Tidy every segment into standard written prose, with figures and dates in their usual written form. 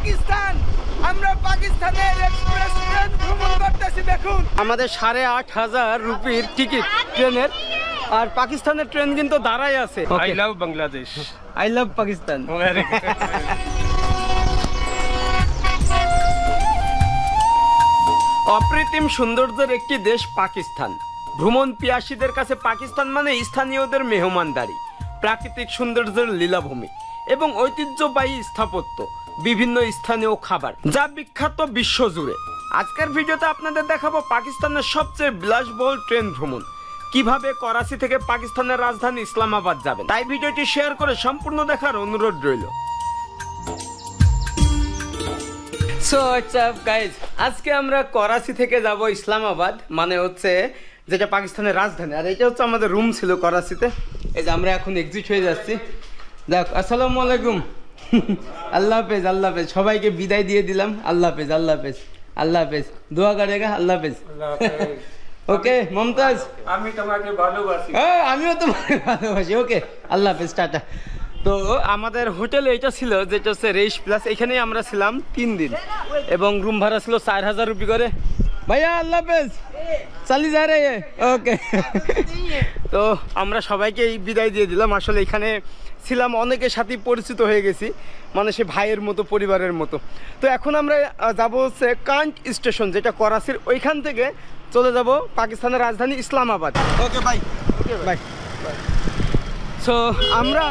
পাকিস্তান। আমরা পাকিস্তানের express train ভ্রমণ করতেছি। দেখুন আমাদের 8,500 রুপির টিকিট ট্রেনের, আর পাকিস্তানের ট্রেন কিন্তু দাঁড়াই আছে। I love Bangladesh, I love Pakistan. Apratim সৌন্দর্যের একটি দেশ পাকিস্তান। ভ্রমণ পিয়াসীদের কাছে পাকিস্তান মানে স্থানীয়দের মেহমানদারি, প্রাকৃতিক সৌন্দর্যের লীলাভূমি এবং ঐতিহ্যবাহী স্থাপত্য, বিভিন্ন স্থানীয় খাবার যা বিখ্যাত বিশ্বজুড়ে। আজকের ভিডিওতে আপনাদের দেখাবো পাকিস্তানের সবচেয়ে বিলাসবহুল ট্রেন ভ্রমণ, কিভাবে করাচি থেকে পাকিস্তানের রাজধানী ইসলামাবাদ যাবেন। তাই ভিডিওটি শেয়ার করে সম্পূর্ণ দেখার অনুরোধ রইল। সো হোয়াটসঅ্যাপ গাইজ, আজকে আমরা করাচি থেকে যাব ইসলামাবাদ, মানে হচ্ছে যেটা পাকিস্তানের রাজধানী। আর এটা হচ্ছে আমাদের রুম ছিল করাচিতে। এই যে আমরা এখন এক্সিট হয়ে যাচ্ছি। দেখ, আসসালামু আলাইকুম। আল্লাহ হাফেজ, আল্লাহ হাফেজ। সবাইকে বিদায় দিয়ে দিলাম। আল্লাহ হাফেজ, আল্লাহ হাফেজ, আল্লাহ হাফেজ। দোয়া করেগা, আল্লাহ হাফেজ। ওকে মমতাজ, আমি তোমাকে ভালোবাসি। আমিও তোমাকে ভালোবাসি। ওকে, আল্লাহ হাফেজ, টাটা। তো আমাদের হোটেল এইটা ছিল, যেটা হচ্ছে রেশ প্লাস। এখানেই আমরা ছিলাম 3 দিন এবং রুম ভাড়া ছিল 4,000 রুপি করে। ভাইয়া আল্লাহ হাফেজ, চালি যা রে। ওকে, তো আমরা সবাইকে বিদায় দিয়ে দিলাম। আসলে এখানে ছিলাম, অনেকের সাথে পরিচিত হয়ে গেছি, মানে সে ভাইয়ের মতো, পরিবারের মতো। তো এখন আমরা যাব হচ্ছে কান্ট স্টেশন, যেটা করাচির। ওইখান থেকে চলে যাব পাকিস্তানের রাজধানী Islamabad. Okay bye, okay bye. So আমরা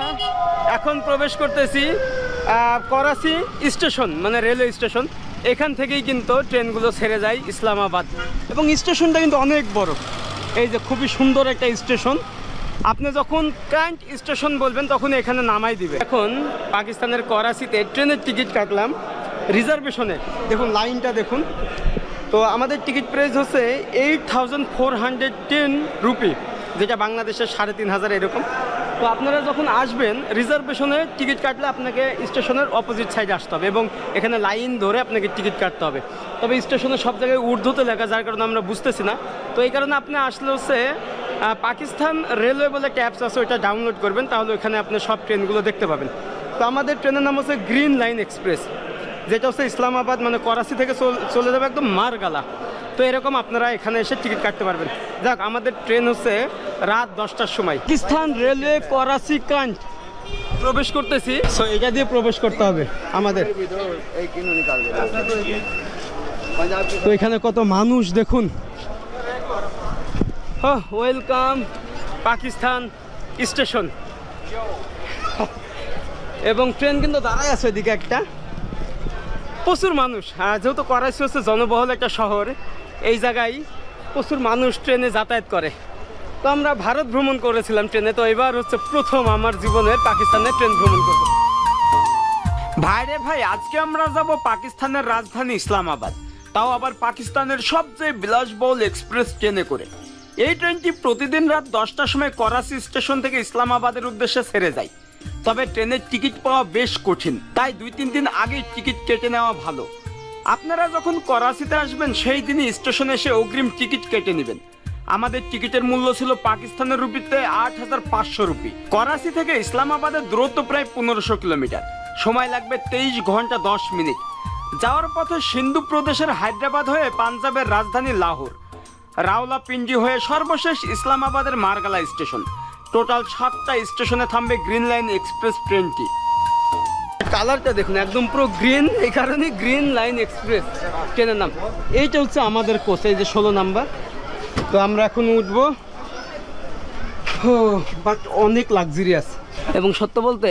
এখন প্রবেশ করতেছি করাচি স্টেশন, মানে রেলওয়ে স্টেশন। এখান থেকেই কিন্তু ট্রেনগুলো ছেড়ে যায় ইসলামাবাদ, এবং স্টেশনটা কিন্তু অনেক বড়। এই যে খুবই সুন্দর একটা স্টেশন। আপনি যখন কান্ট স্টেশন বলবেন তখন এখানে নামাই দিবে। এখন পাকিস্তানের করাচিতে ট্রেনের টিকিট কাটলাম রিজার্ভেশনে। দেখুন লাইনটা দেখুন। তো আমাদের টিকিট প্রাইস হচ্ছে 8,410 রুপি, যেটা বাংলাদেশের 3,500 এরকম। তো আপনারা যখন আসবেন রিজার্ভেশনে টিকিট কাটলে আপনাকে স্টেশনের অপোজিট সাইডে আসতে হবে এবং এখানে লাইন ধরে আপনাকে টিকিট কাটতে হবে। তবে স্টেশনে সব জায়গায় উর্দুতে লেখা, যার কারণে আমরা বুঝতেছি না। তো এই কারণে আপনি আসলে হচ্ছে পাকিস্তান রেলওয়ে বলে একটা অ্যাপস আছে, ওইটা ডাউনলোড করবেন, তাহলে ওইখানে আপনি সব ট্রেনগুলো দেখতে পাবেন। তো আমাদের ট্রেনের নাম হচ্ছে গ্রিন লাইন এক্সপ্রেস, যেটা হচ্ছে ইসলামাবাদ মানে করাচি থেকে চলে যাবে একদম মারগালা। তো এরকম আপনারা এখানে এসে টিকিট কাটতে পারবেন। যাক, আমাদের ট্রেন হচ্ছে রাত 10টার সময়। পাকিস্তান রেলওয়ে করাচি কান্ট প্রবেশ করতেছি। সো এটা দিয়ে প্রবেশ করতে হবে আমাদের। তো এখানে কত মানুষ দেখুন। Welcome Pakistan station. এবং ট্রেন কিন্তু দাঁড়ায় আছে ওইদিকে একটা। প্রচুর মানুষ, যেহেতু করাচি হচ্ছে জনবহুল একটা শহর, এই জায়গায় প্রচুর মানুষ ট্রেনে যাতায়াত করে। তো আমরা ভারত ভ্রমণ করেছিলাম ট্রেনে, তো এবার হচ্ছে প্রথম আমার জীবনের পাকিস্তানের ট্রেন ভ্রমণ করব। ভাইরে ভাই, আজকে আমরা যাব পাকিস্তানের রাজধানী ইসলামাবাদ, তাও আবার পাকিস্তানের সবচেয়ে বিলাসবহুল এক্সপ্রেস ট্রেনে করে। এই ট্রেনটি প্রতিদিন রাত 10টার সময় করাচি স্টেশন থেকে ইসলামাবাদের উদ্দেশ্যে ছেড়ে যায়। তবে ট্রেনের টিকিট পাওয়া বেশ কঠিন, তাই 2-3 দিন আগে টিকিট কেটে নেওয়া ভালো। আপনারা যখন করাচিতে আসবেন সেই দিনই স্টেশনে এসে অগ্রিম টিকিট কেটে নেবেন। আমাদের টিকিটের মূল্য ছিল পাকিস্তানের রুপিতে 8,500 রুপি। করাচি থেকে ইসলামাবাদের দূরত্ব প্রায় 1500 কিলোমিটার, সময় লাগবে 23 ঘন্টা 10 মিনিট। যাওয়ার পথে সিন্ধু প্রদেশের হায়দ্রাবাদ হয়ে পাঞ্জাবের রাজধানী লাহোর, রাওলাপিন্ডি হয়ে সর্বশেষ ইসলামাবাদের মারগালা স্টেশন। টোটাল 7টা স্টেশনে থামবে গ্রিন লাইন এক্সপ্রেস ট্রেনটি। কালারটা দেখুন, একদম পুরো গ্রিন, এই কারণে গ্রিন লাইন এক্সপ্রেস ট্রেনের নাম। এইটা হচ্ছে আমাদের কোচ, এই যে 16 নাম্বার। তো আমরা এখন উঠবো, বাট অনেক লাক্সারিয়াস। এবং সত্য বলতে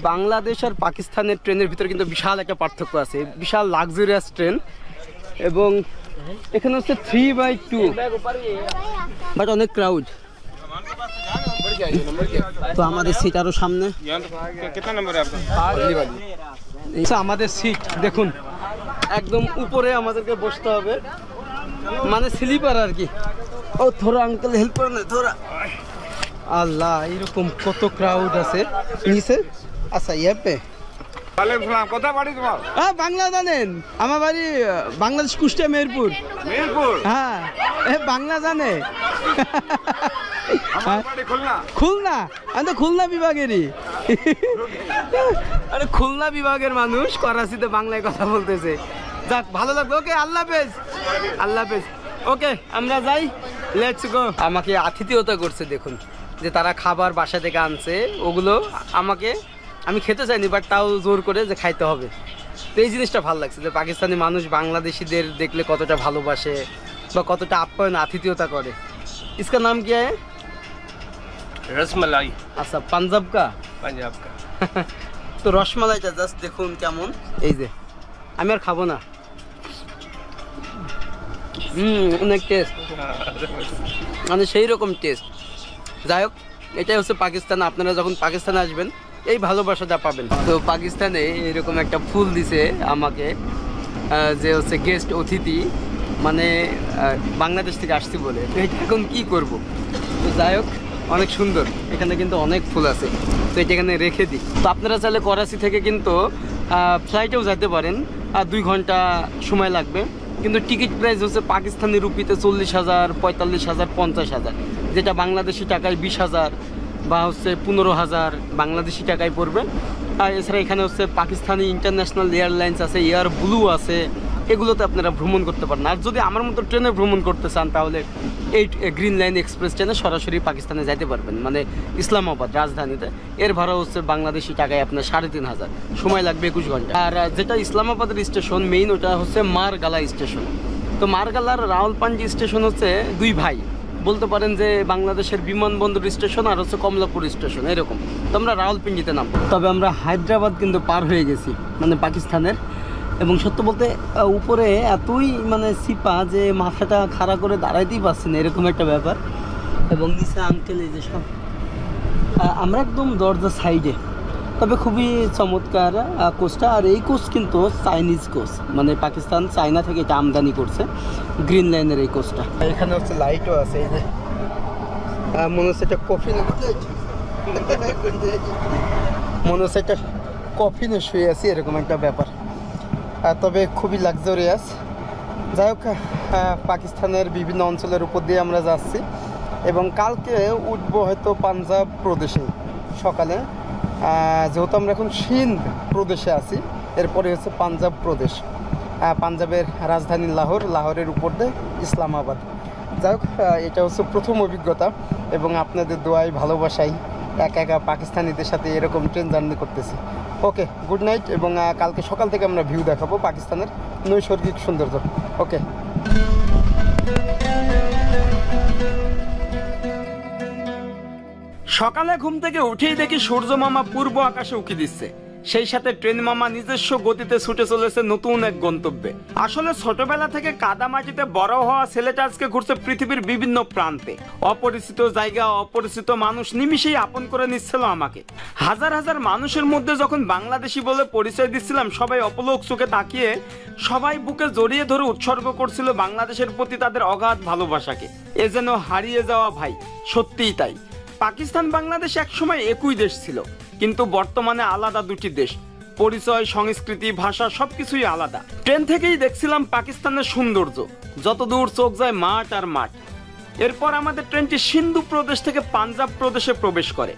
বাংলাদেশ আর পাকিস্তানের ট্রেনের ভিতরে কিন্তু বিশাল একটা পার্থক্য আছে, বিশাল লাক্সারিয়াস ট্রেন। এবং এখানে হচ্ছে 3/2, বাট অনেক ক্রাউড। তো আমাদের সিট আরো সামনে। আমাদের সিট দেখুন, একদম উপরে আমাদেরকে বসতে হবে, মানে স্লিপার আর কি। ও থোড়া আঙ্কেল হেল্প করে না থোড়া। আল্লাহ, এরকম কত ক্রাউড আছে নিচে। আচ্ছা, ইয়াপে কোথা বাড়ি তোমার? বাংলা জানেন? আমার বাড়ি বাংলাদেশ, কুষ্টিয়া, মেহেরপুর। মেহেরপুর? হ্যাঁ, বাংলা জানে। আমার বাড়ি খুলনা। খুলনা? আমি তো খুলনা বিভাগেরই। আরে খুলনা বিভাগের মানুষ করাচিতে বাংলায় কথা বলতেছে। যাক, ভালো লাগলো। ওকে, আল্লাহ হাফেজ। আল্লাহ হাফেজ। ওকে, আমরা যাই, লেটস গো। আমাকে আতিথেয়তা করছে, দেখুন যে তারা খাবার বাসা থেকে আনছে, ওগুলো আমাকে, আমি খেতে চাইনি বাট তাও জোর করে যে খাইতে হবে। তো এই জিনিসটা ভালো লাগছে যে পাকিস্তানি মানুষ বাংলাদেশিদের দেখলে কতটা ভালোবাসে বা কতটা আপ্যায়ন আতিথেয়তা করে। इसका नाम क्या है? রসমালাই, আচ্ছা, পাঞ্জাব কা? পাঞ্জাব কা। তো রসমালাইটা জাস্ট দেখুন কেমন। এই যে আমি আর খাবো না। অনেক টেস্ট, মানে সেই রকম টেস্ট। যাই হোক, এটাই হচ্ছে পাকিস্তান। আপনারা যখন পাকিস্তানে আসবেন এই ভালোবাসাটা পাবেন। তো পাকিস্তানে এরকম একটা ফুল দিছে আমাকে, যে হচ্ছে গেস্ট অতিথি, মানে বাংলাদেশ থেকে আসছি বলে। তো এটা এখন কী করব? তো যাই হোক, অনেক সুন্দর। এখানে কিন্তু অনেক ফুল আছে, তো এটা এখানে রেখে দিই। তো আপনারা চাইলে করাচি থেকে কিন্তু ফ্লাইটেও যেতে পারেন, 2 ঘন্টা সময় লাগবে। কিন্তু টিকিট প্রাইস হচ্ছে পাকিস্তানি রুপিতে 40,000, 45,000, 50,000, যেটা বাংলাদেশি টাকায় 20,000 বা হচ্ছে 15,000 বাংলাদেশি টাকায় পড়বে। আর এছাড়া এখানে হচ্ছে পাকিস্তানি ইন্টারন্যাশনাল এয়ারলাইন্স আছে, এয়ার ব্লু আছে, এগুলোতে আপনারা ভ্রমণ করতে পারেন। আর যদি আমার মতো ট্রেনে ভ্রমণ করতে চান তাহলে এই গ্রিন লাইন এক্সপ্রেস ট্রেনে সরাসরি পাকিস্তানে যাইতে পারবেন, মানে ইসলামাবাদ রাজধানীতে। এর ভাড়া হচ্ছে বাংলাদেশি টাকায় আপনার 3,500, সময় লাগবে 21 ঘন্টা। আর যেটা ইসলামাবাদের স্টেশন মেইন, ওটা হচ্ছে মারগালা স্টেশন। তো মারগালার রাওয়ালপিন্ডি স্টেশন হচ্ছে 2 ভাই, বলতে পারেন যে বাংলাদেশের বিমানবন্দর স্টেশন আর হচ্ছে কমলাপুর স্টেশন, এরকম। তো আমরা রাওয়ালপিন্ডিতে নামবো। তবে আমরা হায়দ্রাবাদ কিন্তু পার হয়ে গেছি, মানে পাকিস্তানের। এবং সত্য বলতে উপরে এতই মানে সিপা যে মাথাটা খাড়া করে দাঁড়াইতেই পারছি না, এরকম একটা ব্যাপার। এবং নিচে আঙ্কেল, এই যে সব, আমরা একদম দরজা সাইডে। তবে খুবই চমৎকার কোচটা। আর এই কোচ কিন্তু চাইনিজ কোচ, মানে পাকিস্তান চায়না থেকে এটা আমদানি করছে, গ্রিন লাইনের এই কোচটা। এখানে হচ্ছে লাইটও আছে, এই যে মনে হচ্ছে একটা কফিনে, মনে হচ্ছে একটা কফিনে শুয়ে আছি, এরকম একটা ব্যাপার। তবে খুবই লাক্সারিয়াস। যাই হোক, পাকিস্তানের বিভিন্ন অঞ্চলের উপর দিয়ে আমরা যাচ্ছি এবং কালকে উঠবো হয়তো পাঞ্জাব প্রদেশে সকালে। যেহেতু আমরা এখন সিন্ধ প্রদেশে আছি, এরপরে হচ্ছে পাঞ্জাব প্রদেশ। পাঞ্জাবের রাজধানী লাহোর, লাহোরের উপর দিয়ে ইসলামাবাদ। যাই হোক, এটা হচ্ছে প্রথম অভিজ্ঞতা এবং আপনাদের দোয়ায় ভালোবাসাই একা একা পাকিস্তানিদের সাথে এরকম ট্রেন জার্নি করতেছি। ওকে, গুড নাইট। এবং কালকে সকাল থেকে আমরা ভিউ দেখাবো পাকিস্তানের নৈসর্গিক সৌন্দর্য। ওকে। সকালে ঘুম থেকে উঠেই দেখি সূর্য মামা পূর্ব আকাশে উঁকি দিচ্ছে, সেই সাথে ট্রেন মামা নিজস্ব গতিতে ছুটে চলেছে নতুন এক গন্তব্যে। আসলে ছোটবেলা থেকে কাদা মাটিতে বড় হওয়া ছেলেটা আজকে ঘুরছে পৃথিবীর বিভিন্ন প্রান্তে। অপরিচিত জায়গা, অপরিচিত মানুষ নিমিষেই আপন করে নিচ্ছিল আমাকে। হাজার হাজার মানুষের মধ্যে যখন বাংলাদেশি বলে পরিচয় দিচ্ছিলাম, সবাই অপলক চোখে তাকিয়ে সবাই বুকে জড়িয়ে ধরে উৎসর্গ করছিল বাংলাদেশের প্রতি তাদের অগাধ ভালোবাসাকে। এ যেন হারিয়ে যাওয়া ভাই, সত্যিই তাই। পাকিস্তান বাংলাদেশ একসময় একই দেশ ছিল, কিন্তু বর্তমানে আলাদা দুটি দেশ। পরিচয়, সংস্কৃতি, ভাষা সবকিছুই আলাদা। ট্রেন থেকেই দেখছিলাম পাকিস্তানের সৌন্দর্য, যতদূর চোখ যায় মাঠ আর মাঠ। এরপর আমাদের ট্রেনটি সিন্ধু প্রদেশ থেকে পাঞ্জাব প্রদেশে প্রবেশ করে।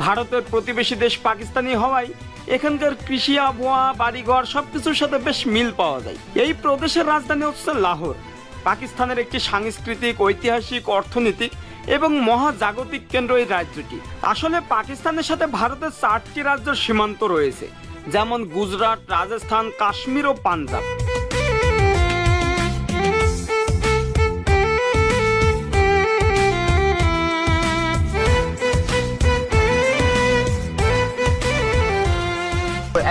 ভারতের প্রতিবেশী দেশ পাকিস্তানি হওয়ায় এখানকার কৃষি, আবহাওয়া, বাড়িঘর সবকিছুর সাথে বেশ মিল পাওয়া যায়। এই প্রদেশের রাজধানী হচ্ছে লাহোর। পাকিস্তানের একটি সাংস্কৃতিক, ঐতিহাসিক, অর্থনৈতিক এবং মহাজাগতিক কেন্দ্র এই রাজ্যটি। আসলে পাকিস্তানের সাথে ভারতের 4টি রাজ্যের সীমান্ত রয়েছে, যেমন গুজরাট, রাজস্থান, কাশ্মীর ও পাঞ্জাব।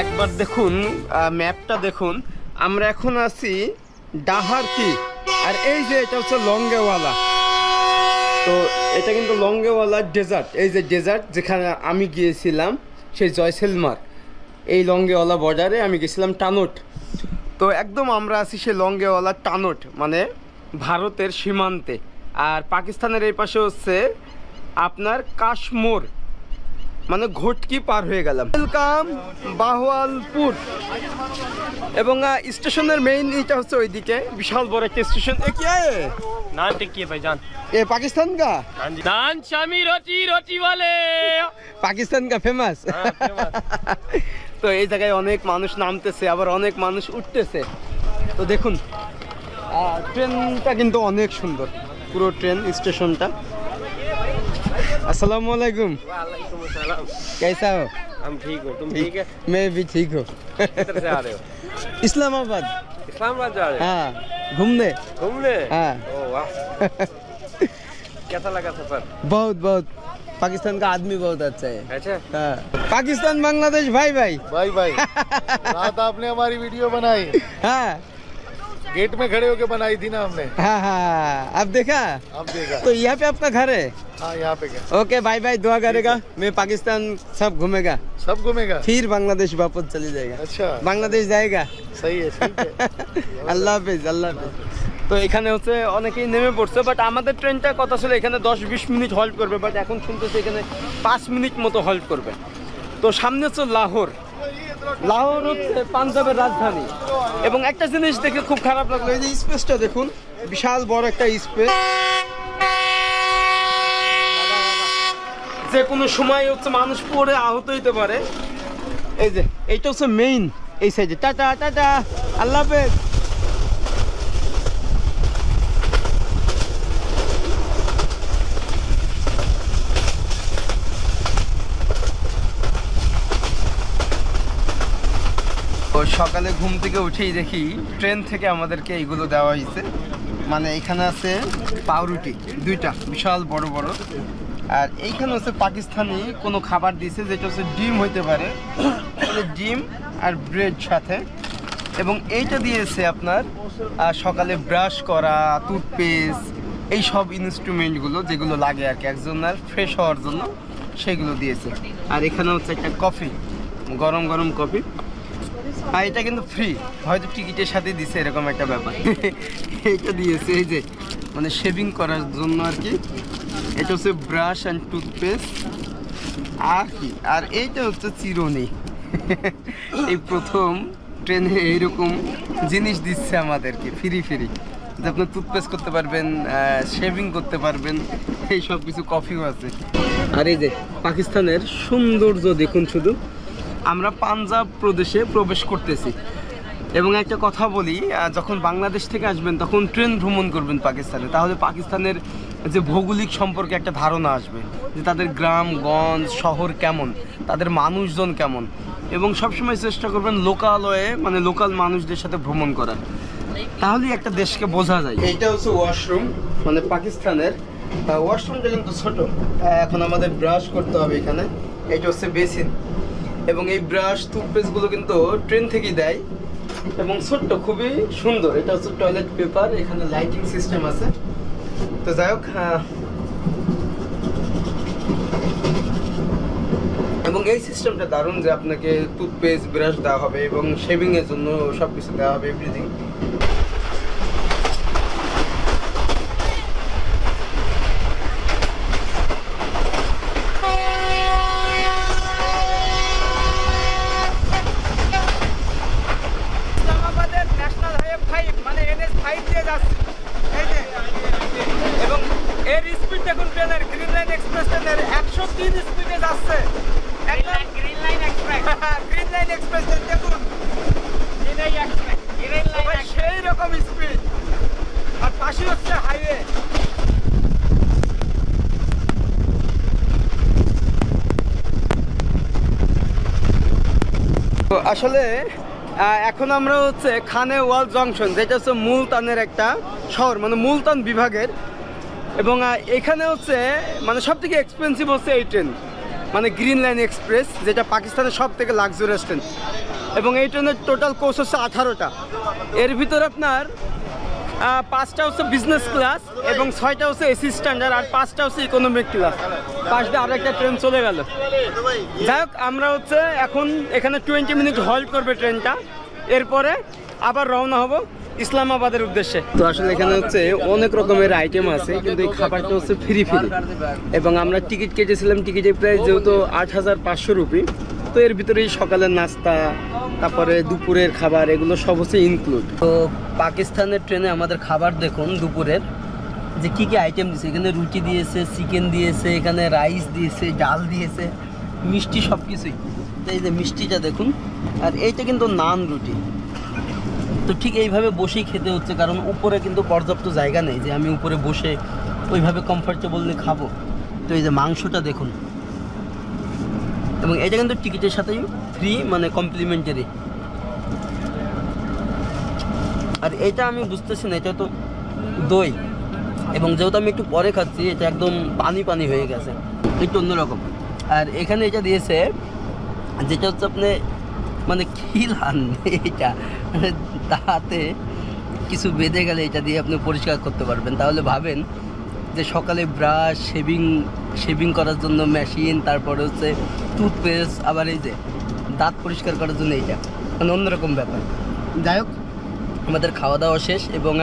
একবার দেখুন ম্যাপটা দেখুন, আমরা এখন আছি ডাহারকি, আর এই যে এটা হচ্ছে লঙ্গেওয়ালা। তো এটা কিন্তু লঙ্গেওয়ালা ডেজার্ট, এই যে ডেজার্ট যেখানে আমি গিয়েছিলাম সেই জয়সলমার, এই লঙ্গেওয়ালা বর্ডারে আমি গেছিলাম টানোট। তো একদম আমরা আছি সেই লঙ্গেওয়ালা টানোট, মানে ভারতের সীমান্তে। আর পাকিস্তানের এই পাশে হচ্ছে আপনার কাশ্মীর, মানে ঘটকি পার হয়ে গেলাম। ওয়েলকাম বাহওয়ালপুর। এবং স্টেশনের মেইন এটা হচ্ছে ওইদিকে বিশাল বড় একটা স্টেশন। কি नान टिक्की है भाईजान। এ পাকিস্তান কা नान शामी रोटी रोटी वाले। পাকিস্তান কা ফেমাস। हाँ, famous। তো এই জায়গায় অনেক মানুষ নামতেছে, আবার অনেক মানুষ উঠতেছে। তো দেখুন ট্রেনটা কিন্তু অনেক সুন্দর, পুরো ট্রেন স্টেশনটা। अस्सलाम वालेकुम। वालेकुम अस्सलाम। कैसा हो? हम ठीक हो, तुम ठीक है? मैं भी ठीक हूँ। किधर से आ रहे हो? इस्लामाबाद। इस्लामाबाद जा रहे हो? हाँ, घूमने। घूमने? हाँ। ओह वाह। कैसा लगा सफर? बहुत बहुत, पाकिस्तान का आदमी बहुत अच्छा है। अच्छा। हाँ। पाकिस्तान बांग्लादेश भाई भाई। भाई भाई रात आपने हमारी वीडियो बनाई, हाँ गेट में खड़े होके बनाई थी ना हमने। हाँ हाँ, अब देखा? अब देखा। तो यहाँ पे आपका घर है? हाँ यहाँ पे क्या ओके बाय बाय, दुआ करेगा। मैं पाकिस्तान सब घूमेगा, सब घूमेगा। फिर बांग्लादेश वापस चली जाएगा। अच्छा বাংলাদেশ জায়গা। सही है, ठीक है। আল্লাহ হাফেজ, আল্লাহ হাফেজ। তো এখানে হচ্ছে অনেকেই নেমে পড়ছে, বাট আমাদের ট্রেনটা কথা ছিল এখানে 10-20 মিনিট হল্ট করবে, বাট এখন শুনতেছে এখানে 5 মিনিট মতো হল্ট করবে। তো সামনে হচ্ছে লাহোর। লাহোর হচ্ছে পাঞ্জাবের রাজধানী। এবং একটা জিনিস দেখে খুব খারাপ লাগলো, এই যে স্পেসটা দেখুন, বিশাল বড় একটা স্পেস। যে কোনো সময় হচ্ছে মানুষ পড়ে আহত হইতে পারে। এই যে এইটা হচ্ছে মেইন এই সাইডে। টাটা টাটা, আল্লাহ হাফেজ। সকালে ঘুম থেকে উঠেই দেখি ট্রেন থেকে আমাদেরকে এইগুলো দেওয়া হয়েছে। মানে এখানে আছে পাউরুটি দুইটা বিশাল বড় বড়, আর এইখানে হচ্ছে পাকিস্তানি কোনো খাবার দিয়েছে, যেটা হচ্ছে ডিম হইতে পারে, ডিম আর ব্রেড সাথে। এবং এইটা দিয়েছে আপনার সকালে ব্রাশ করা, টুথপেস্ট, এই সব ইনস্ট্রুমেন্টগুলো যেগুলো লাগে আর কি একজনের ফ্রেশ হওয়ার জন্য, সেগুলো দিয়েছে। আর এখানে হচ্ছে একটা কফি, গরম গরম কফি। আর এটা কিন্তু ফ্রি, হয়তো টিকিটের সাথে দিছে এরকম একটা ব্যাপার। এইটা দিয়েছে এই যে মানে শেভিং করার জন্য আর কি। এটা হচ্ছে ব্রাশ অ্যান্ড টুথপেস্ট আর কি। আর এইটা হচ্ছে চিরুনি। এই প্রথম ট্রেনে এইরকম জিনিস দিচ্ছে আমাদেরকে ফ্রি ফ্রি, যে আপনি টুথপেস্ট করতে পারবেন, শেভিং করতে পারবেন, এই সব কিছু। কফিও আছে। আর এই যে পাকিস্তানের সৌন্দর্য দেখুন শুধু। আমরা পাঞ্জাব প্রদেশে প্রবেশ করতেছি। এবং একটা কথা বলি, যখন বাংলাদেশ থেকে আসবেন তখন ট্রেন ভ্রমণ করবেন পাকিস্তানে, তাহলে পাকিস্তানের যে ভৌগোলিক সম্পর্কে একটা ধারণা আসবে, যে তাদের গ্রামগঞ্জ শহর কেমন, তাদের মানুষজন কেমন। এবং সবসময় চেষ্টা করবেন লোকালয়ে, মানে লোকাল মানুষদের সাথে ভ্রমণ করার, তাহলেই একটা দেশকে বোঝা যায়। এইটা হচ্ছে ওয়াশরুম, মানে পাকিস্তানের ওয়াশরুমটা কিন্তু ছোট। এখন আমাদের ব্রাশ করতে হবে এখানে। এইটা হচ্ছে বেসিন। এবং এই ব্রাশ টুথপেস্টগুলো কিন্তু ট্রেন থেকেই দেয় এবং ছোট্ট, খুবই সুন্দর। এটা হচ্ছে টয়লেট পেপার, এখানে লাইটিং সিস্টেম আছে। তো যাই হোক, এবং এই সিস্টেমটা দারুণ, যে আপনাকে টুথপেস্ট ব্রাশ দেওয়া হবে এবং শেভিংয়ের জন্য সব কিছু দেওয়া হবে, এভরিথিং। এবং এর স্পিড দেখুন ট্রেনের, গ্রিন লাইন এক্সপ্রেস ট্রেনের 103 স্পিডে যাচ্ছে। Green line express, green line express দেখুন, সেই রকম স্পিড। আর পাশে হচ্ছে হাইওয়ে। তো আসলে এখন আমরা হচ্ছে খানেওয়াল জংশন, যেটা হচ্ছে মুলতানের একটা শহর, মানে মুলতান বিভাগের। এবং এখানে হচ্ছে মানে সব থেকে এক্সপেন্সিভ হচ্ছে এই ট্রেন, মানে গ্রিন লাইন এক্সপ্রেস, যেটা পাকিস্তানের সব থেকে লাক্সারিয়াস ট্রেন। এবং এই ট্রেনের টোটাল কোচ হচ্ছে 18টা। এর ভিতরে আপনার 5টা হচ্ছে বিজনেস ক্লাস এবং 6টা হচ্ছে এসি স্ট্যান্ডার্ড, আর 5টা হচ্ছে ইকোনমিক ক্লাস। পাশ দিয়ে আরো একটা ট্রেন চলে গেল। যাই হোক, আমরা হচ্ছে এখন এখানে 20 মিনিট হল্ট করবে ট্রেনটা, এরপরে আবার রওনা হব ইসলামাবাদের উদ্দেশ্যে। তো আসলে এখানে হচ্ছে অনেক রকমের আইটেম আছে, কিন্তু এই খাবারটা হচ্ছে ফ্রি এবং আমরা টিকিট কেটেছিলাম, টিকিটের প্রাইস যেহেতু 8,500 রুপি। তো এর ভিতরেই সকালের নাস্তা, তারপরে দুপুরের খাবার, এগুলো সব হচ্ছে ইনক্লুড। তো পাকিস্তানের ট্রেনে আমাদের খাবার দেখুন দুপুরের যে কি কি আইটেম দিয়েছে। এখানে রুটি দিয়েছে, চিকেন দিয়েছে, এখানে রাইস দিয়েছে, ডাল দিয়েছে, মিষ্টি, সব কিছুই। তো এই যে মিষ্টিটা দেখুন, আর এইটা কিন্তু নান রুটি। তো ঠিক এইভাবে বসেই খেতে হচ্ছে, কারণ উপরে কিন্তু পর্যাপ্ত জায়গা নেই যে আমি উপরে বসে ওইভাবে কমফর্টেবলি খাবো। তো এই যে মাংসটা দেখুন, এবং এটা কিন্তু টিকিটের সাথেই ফ্রি, মানে কমপ্লিমেন্টারি। আর এটা আমি বুঝতেছি না, এটা তো দই, এবং যেহেতু আমি একটু পরে খাচ্ছি, এটা একদম পানি পানি হয়ে গেছে, একটু অন্যরকম। আর এখানে এটা দিয়েছে যেটা হচ্ছে আপনি মানে খিলান, এটা মানে তাতে কিছু বেঁধে গেলে এটা দিয়ে আপনি পরিষ্কার করতে পারবেন। তাহলে ভাবেন যে সকালে ব্রাশ, শেভিং করার জন্য মেশিন, তারপরে হচ্ছে টুথপেস্ট, আবার এই যে দাঁত পরিষ্কার করার জন্য এইটা, মানে অন্যরকম ব্যাপার। যাই হোক, আমাদের খাওয়া দাওয়া শেষ, এবং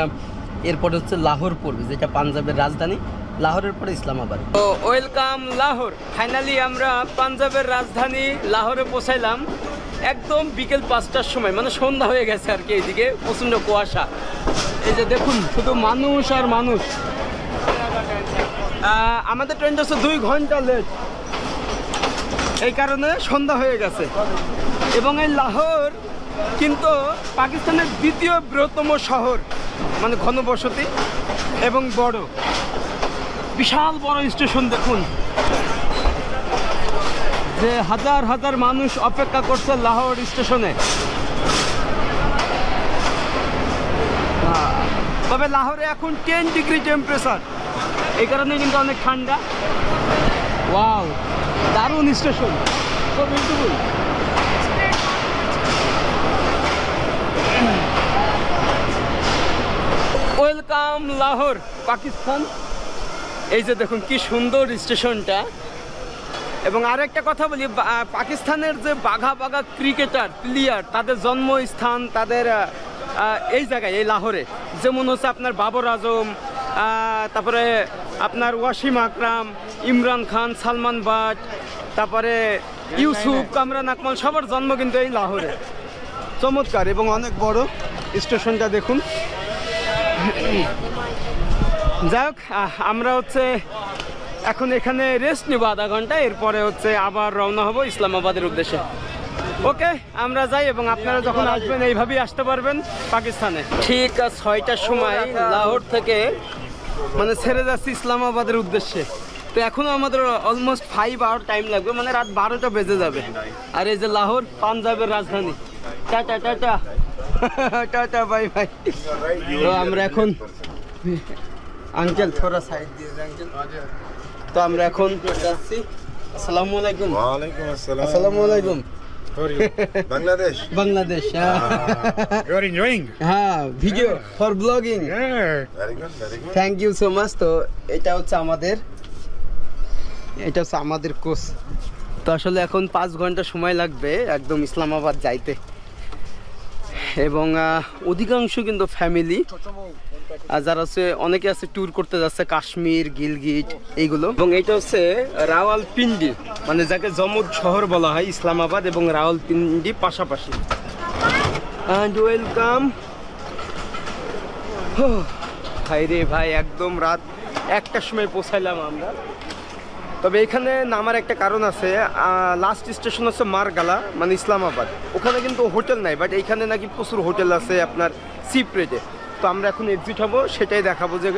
এরপরে হচ্ছে লাহোর পড়বে, যেটা পাঞ্জাবের রাজধানী। লাহোরের পরে ইসলামাবাদ। তো ওয়েলকাম লাহোর। ফাইনালি আমরা পাঞ্জাবের রাজধানী লাহোরে পৌঁছাইলাম একদম বিকেল 5টার সময়, মানে সন্ধ্যা হয়ে গেছে আর কি। এইদিকে প্রচণ্ড কুয়াশা, এই যে দেখুন শুধু মানুষ আর মানুষ। আমাদের ট্রেনটা হচ্ছে 2 ঘন্টা লেট, এই কারণে সন্ধ্যা হয়ে গেছে। এবং এই লাহোর কিন্তু পাকিস্তানের দ্বিতীয় বৃহত্তম শহর, মানে ঘনবসতি এবং বড়, বিশাল বড় স্টেশন। দেখুন যে হাজার হাজার মানুষ অপেক্ষা করছে লাহোর স্টেশনে। তবে লাহোরে এখন 10 ডিগ্রি টেম্পারেচার, এই কারণে কিন্তু অনেক ঠান্ডা। ওয়াও, দারুণ station, so beautiful. Welcome Lahore, Pakistan. এই যে দেখুন কি সুন্দর স্টেশনটা। এবং আরেকটা কথা বলি, পাকিস্তানের যে বাঘা বাঘা ক্রিকেটার প্লেয়ার, তাদের জন্মস্থান তাদের এই জায়গায়, এই লাহোরে। যেমন হচ্ছে আপনার বাবর আজম, তারপরে আপনার ওয়াসিম আকরাম, ইমরান খান, সালমান বাট, তারপরে ইউসুফ, কামরান আকমল, সবার জন্ম কিন্তু এই লাহোরে। চমৎকার এবং অনেক বড় স্টেশনটা দেখুন। যাই হোক, আমরা হচ্ছে এখন এখানে রেস্ট নিব আধা ঘন্টা, এরপরে হচ্ছে আবার রওনা হব ইসলামাবাদের উদ্দেশ্যে। ওকে, আমরা যাই, এবং আপনারা যখন আসবেন এইভাবেই আসতে পারবেন পাকিস্তানে। ঠিক 6টার সময় লাহোর থেকে মানে ছেড়ে যাচ্ছি ইসলামাবাদের উদ্দেশ্যে। তো এখনও আমাদের অলমোস্ট 5 আওয়ার টাইম লাগবে, মানে রাত 12টা বেজে যাবে। আর এই যে লাহোর, পাঞ্জাবের রাজধানী। Tata tata tata, bye bye. তো আমরা এখন আঙ্কেল থোড়া সাইড দিয়ে আঙ্কেল। তো আমরা এখন যাচ্ছি। আসসালামু আলাইকুম। ওয়ালাইকুম আসসালাম। আসসালামু আলাইকুম। Bangladesh. Bangladesh. You are enjoying? হ্যাঁ, ভিডিও ফর ব্লগিং। Yeah. Very good, very good. Thank you so much. তো এটা হচ্ছে আমাদের কোচ। তো আসলে এখন 5 ঘন্টা সময় লাগবে একদম ইসলামাবাদ যাইতে, এবং অধিকাংশ কিন্তু ফ্যামিলি, আর যারা আছে অনেকে আছে ট্যুর করতে যাচ্ছে কাশ্মীর, গিলগিট, এইগুলো। এবং এটা হচ্ছে রাওয়ালপিন্ডি, মানে যাকে জমজ শহর বলা হয়, ইসলামাবাদ এবং রাওয়ালপিন্ডি পাশাপাশি। And welcome. ভাই রে ভাই, একদম রাত 1টার সময় পৌঁছাইলাম আমরা। তবে এখানে নামার একটা কারণ আছে, লাস্ট স্টেশন হচ্ছে মারগালা, মানে ইসলামাবাদ। ওখানে কিন্তু হোটেল নাই, বাট এইখানে নাকি প্রচুর হোটেল আছে আপনার চিপ রেটে। তো আমরা এখন এক্সিট হব, সেটাই দেখাবো যে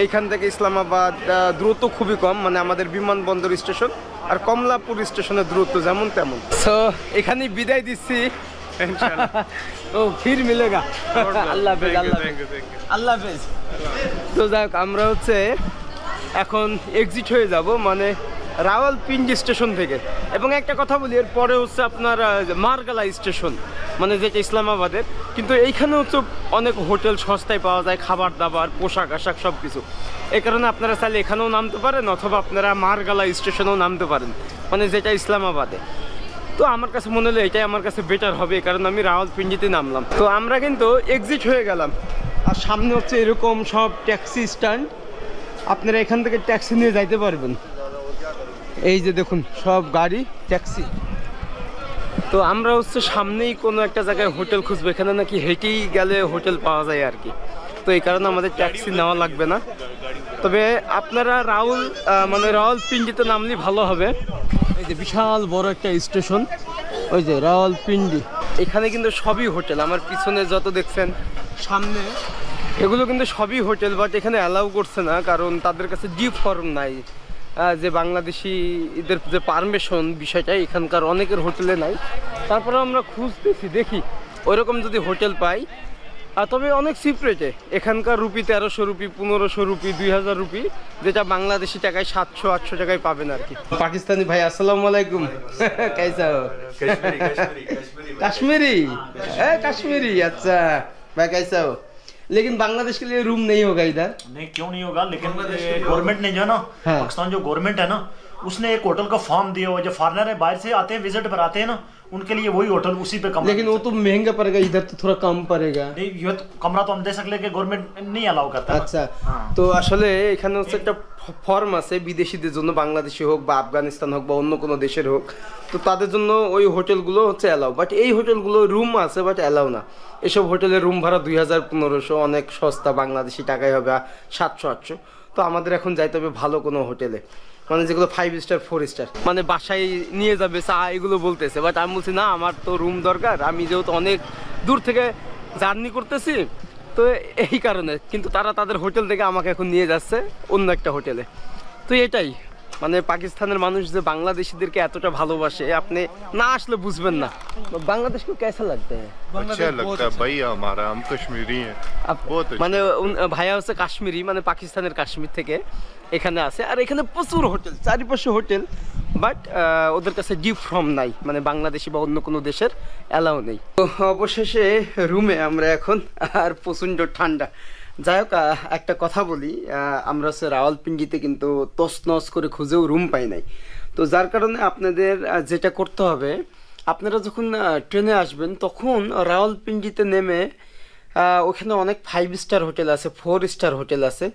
এইখান থেকে ইসলামাবাদ দূরত্ব খুবই কম, মানে আমাদের বিমানবন্দর স্টেশন আর কমলাপুর স্টেশনের দূরত্ব যেমন তেমন। সো এখানেই বিদায় দিচ্ছি। ও ফির মিলেগা। আল্লাহ হাফেজ, আল্লাহ হাফেজ, আল্লাহ হাফেজ। তো যাক, আমরা হচ্ছে এখন এক্সিট হয়ে যাব, মানে রাওয়ালপিন্ডি স্টেশন থেকে। এবং একটা কথা বলি, এরপরে হচ্ছে আপনার মারগালা স্টেশন, মানে যেটা ইসলামাবাদের। কিন্তু এইখানে হচ্ছে অনেক হোটেল সস্তায় পাওয়া যায়, খাবার দাবার, পোশাক আশাক সব কিছু। এই কারণে আপনারা চাইলে এখানেও নামতে পারেন, অথবা আপনারা মারগালা স্টেশনেও নামতে পারেন, মানে যেটা ইসলামাবাদে। তো আমার কাছে মনে হলো এটাই আমার কাছে বেটার হবে, কারণ আমি রাওয়ালপিন্ডিতে নামলাম। তো আমরা কিন্তু এক্সিট হয়ে গেলাম। আর সামনে হচ্ছে এরকম সব ট্যাক্সি স্ট্যান্ড, আপনারা এখান থেকে ট্যাক্সি নিয়ে যাইতে পারবেন। এই যে দেখুন সব গাড়ি ট্যাক্সি। তো আমরা হচ্ছে সামনেই কোনো একটা জায়গায় হোটেল খুঁজবো, এখানে নাকি হেঁটেই গেলে হোটেল পাওয়া যায় আর কি। তো এই কারণে আমাদের ট্যাক্সি নেওয়া লাগবে না। তবে আপনারা রাওয়ালপিন্ডিতে নামলে ভালো হবে। এই যে বিশাল বড় একটা স্টেশন, ওই যে রাওয়ালপিন্ডি। এখানে কিন্তু সবই হোটেল, আমার পিছনে যত দেখছেন সামনে এগুলো কিন্তু সবই হোটেল, বাট এখানে অ্যালাউ করছে না কারণ তাদের কাছে জি ফর্ম নাই। যে বাংলাদেশিদের যে পারমিশন বিষয়টা এখানকার অনেকের হোটেলে নাই। তারপরে আমরা খুঁজতেছি, দেখি ওইরকম যদি হোটেল পাই। তবে অনেক চিপ রেটে, এখানকার রুপি 1300 রুপি, 1500 রুপি, 2000 রুপি, যেটা বাংলাদেশি টাকায় 700-800 টাকায় পাবেন আর কি। পাকিস্তানি ভাই আসসালামু আলাইকুম, कैसा हो? कश्मीरी कश्मीरी, अच्छा भाई कैसा हो? लेकिन बांग्लादेश के लिए रूम नहीं होगा इधर? नहीं, क्यों नहीं होगा, लेकिन गवर्नमेंट ने जो है ना, हाँ। पाकिस्तान जो गवर्नमेंट है ना, उसने एक होटल का फॉर्म दिया हुआ है। जो फॉरेनर है बाहर से आते हैं, विजिट पर आते हैं ना, उनके लिए वही होटल उसी पे कमरा। लेकिन वो तो महंगा पड़ेगा, इधर तो थोड़ा कम पड़ेगा। नहीं, ये तो कमरा तो हम दे सकते, लेकिन गवर्नमेंट नहीं अलाउ करता। আচ্ছা, তো আসলে এখানে হচ্ছে একটা ফর্ম আছে বিদেশিদের জন্য, বাংলাদেশি হোক বা আফগানিস্তান হোক বা অন্য কোনো দেশের হোক, তো তাদের জন্য ওই হোটেলগুলো হচ্ছে অ্যালাউ। বাট এই হোটেলগুলো রুম আছে বাট অ্যালাউ না। এসব হোটেলের রুম ভাড়া 2000-1500, অনেক সস্তা, বাংলাদেশি টাকায় হবে 700-800। তো আমাদের এখন যাইতে হবে ভালো কোনো হোটেলে, মানে যেগুলো 5 স্টার 4 স্টার, মানে বাসায় নিয়ে যাবে চা এগুলো বলতেছে। বাট আমি বলছি না, আমার তো রুম দরকার, আমি যেহেতু অনেক দূর থেকে জার্নি করতেছি, তো এই কারণে। কিন্তু তারা তাদের হোটেল থেকে আমাকে এখন নিয়ে যাচ্ছে অন্য একটা হোটেলে। তো এটাই মানে পাকিস্তানের মানুষ যে বাংলাদেশিদেরকে এতটা ভালোবাসে, আপনি না আসলে বুঝবেন না। বাংলাদেশকে कैसा लगता है? अच्छा लगता है भैया हमारा, हम कश्मीरी हैं। बहुत अच्छा। মানে ভাইয়া হচ্ছে কাশ্মীরি, মানে পাকিস্তানের কাশ্মীর থেকে এখানে আছে। আর এখানে প্রচুর হোটেল, চারিপাশে হোটেল, বাট ওদের কাছে ডিপ ফর্ম নাই, মানে বাংলাদেশি বা অন্য কোনো দেশের অ্যালাউ নেই। তো অবশেষে রুমে আমরা এখন, আর প্রচণ্ড ঠান্ডা। যাই হোক, একটা কথা বলি, আমরা হচ্ছে রাওয়ালপিন্ডিতে কিন্তু তছনছ করে খুঁজেও রুম পাই নাই। তো যার কারণে আপনাদের যেটা করতে হবে, আপনারা যখন ট্রেনে আসবেন তখন রাওয়ালপিন্ডিতে নেমে ওখানে অনেক 5 স্টার হোটেল আছে, 4 স্টার হোটেল আছে।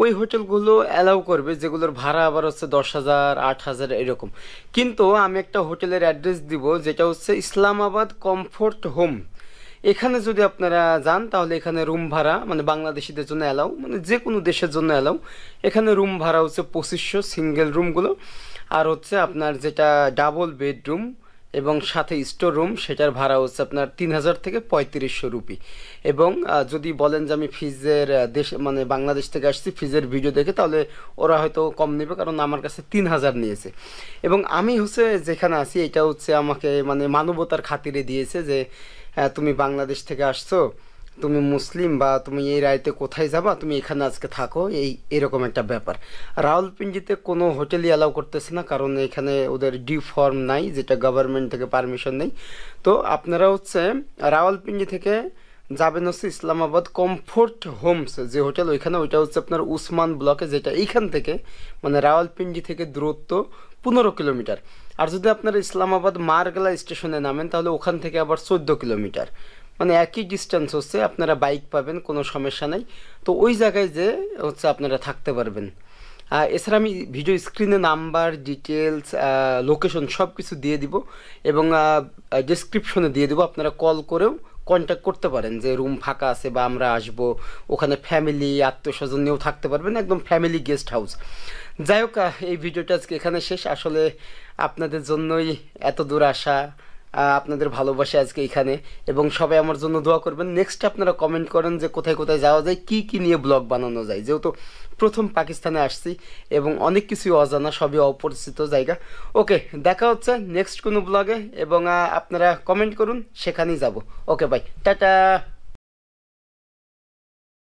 ওই হোটেলগুলো অ্যালাউ করবে, যেগুলোর ভাড়া আবার হচ্ছে 10,000, 8,000 এরকম। কিন্তু আমি একটা হোটেলের অ্যাড্রেস দিব, যেটা হচ্ছে ইসলামাবাদ কমফোর্ট হোম। এখানে যদি আপনারা যান তাহলে এখানে রুম ভাড়া, মানে বাংলাদেশিদের জন্য অ্যালাউ, মানে যে কোনো দেশের জন্য অ্যালাউ। এখানে রুম ভাড়া হচ্ছে 2500 সিঙ্গেল রুমগুলো, আর হচ্ছে আপনার যেটা ডাবল বেডরুম এবং সাথে স্টোর রুম, সেটার ভাড়া হচ্ছে আপনার 3000 থেকে 3500 রুপি। এবং যদি বলেন যে আমি ফিজের মানে বাংলাদেশ থেকে আসছি, ফিজের ভিডিও দেখে, তাহলে ওরা হয়তো কম নেবে, কারণ আমার কাছে 3000 নিয়েছে। এবং আমি হচ্ছে যেখানে আছি, এটা হচ্ছে আমাকে মানে মানবতার খাতিরে দিয়েছে যে তুমি বাংলাদেশ থেকে আসছো, তুমি মুসলিম, বা তুমি এই রাইতে কোথায় যাবা, তুমি এখানে আজকে থাকো, এরকম একটা ব্যাপার। রাওয়ালপিন্ডিতে কোনো হোটেলই অ্যালাউ করতেছে না, কারণ এখানে ওদের ডিউ ফর্ম নাই, যেটা গভর্নমেন্ট থেকে পারমিশন নেই। তো আপনারা হচ্ছে রাওয়ালপিন্ডি থেকে যাবেন হচ্ছে ইসলামাবাদ কমফোর্ট হোমস যে হোটেল, ওইখানে, ওইটা হচ্ছে আপনার উসমান ব্লকে, যেটা এইখান থেকে মানে রাওয়ালপিন্ডি থেকে দূরত্ব 15 কিলোমিটার। আর যদি আপনারা ইসলামাবাদ মারগালা স্টেশনে নামেন তাহলে ওখান থেকে আবার 14 কিলোমিটার, মানে একই ডিস্টেন্স হচ্ছে। আপনারা বাইক পাবেন, কোনো সমস্যা নাই। তো ওই জায়গায় যে হচ্ছে আপনারা থাকতে পারবেন। এছাড়া আমি ভিডিও স্ক্রিনে নাম্বার, ডিটেলস, লোকেশন সব কিছু দিয়ে দিব, এবং ডেসক্রিপশনে দিয়ে দিব। আপনারা কল করেও কন্ট্যাক্ট করতে পারেন যে রুম ফাঁকা আছে বা আমরা আসবো। ওখানে ফ্যামিলি, আত্মীয়স্বজন নিয়েও থাকতে পারবেন, একদম ফ্যামিলি গেস্ট হাউস। যাই হোক, এই ভিডিওটা আজকে এখানে শেষ। আসলে আপনাদের জন্যই এত দূর আসা, আপনাদের ভালোবাসা আজকে এখানে, এবং সবাই আমার জন্য দোয়া করবেন। নেক্সট আপনারা কমেন্ট করেন যে কোথায় কোথায় যাওয়া যায়, কি কি নিয়ে ব্লগ বানানো যায়, যেহেতু প্রথম পাকিস্তানে আসছি এবং অনেক কিছুই অজানা, সবই অপরিচিত জায়গা। ওকে, দেখা হচ্ছে নেক্সট কোনো ব্লগে, এবং আপনারা কমেন্ট করুন, সেখানেই যাব। ওকে, বাই, টাটা।